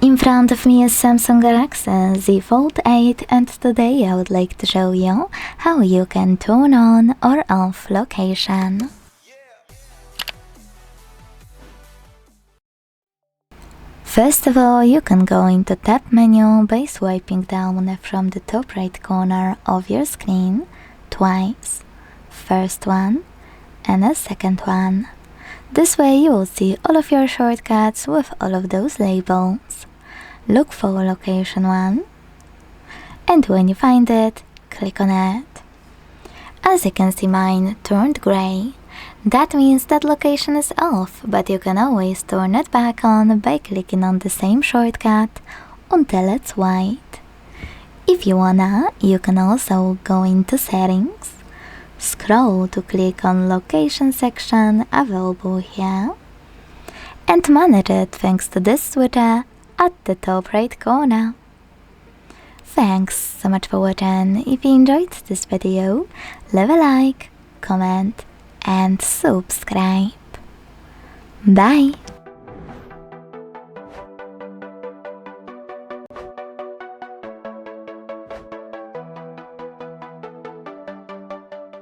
In front of me is Samsung Galaxy Z Fold 8 and today I would like to show you how you can turn on or off location. First of all, you can go into Tab menu by swiping down from the top right corner of your screen twice. First one and a second one. This way you will see all of your shortcuts with all of those labels. Look for location 1 and when you find it, click on it. As you can see, mine turned grey. That means that location is off, but you can always turn it back on by clicking on the same shortcut until it's white. If you wanna, you can also go into settings, scroll to click on location section available here, and manage it thanks to this switcher at the top right corner. Thanks so much for watching. If you enjoyed this video, leave a like, comment and subscribe. Bye!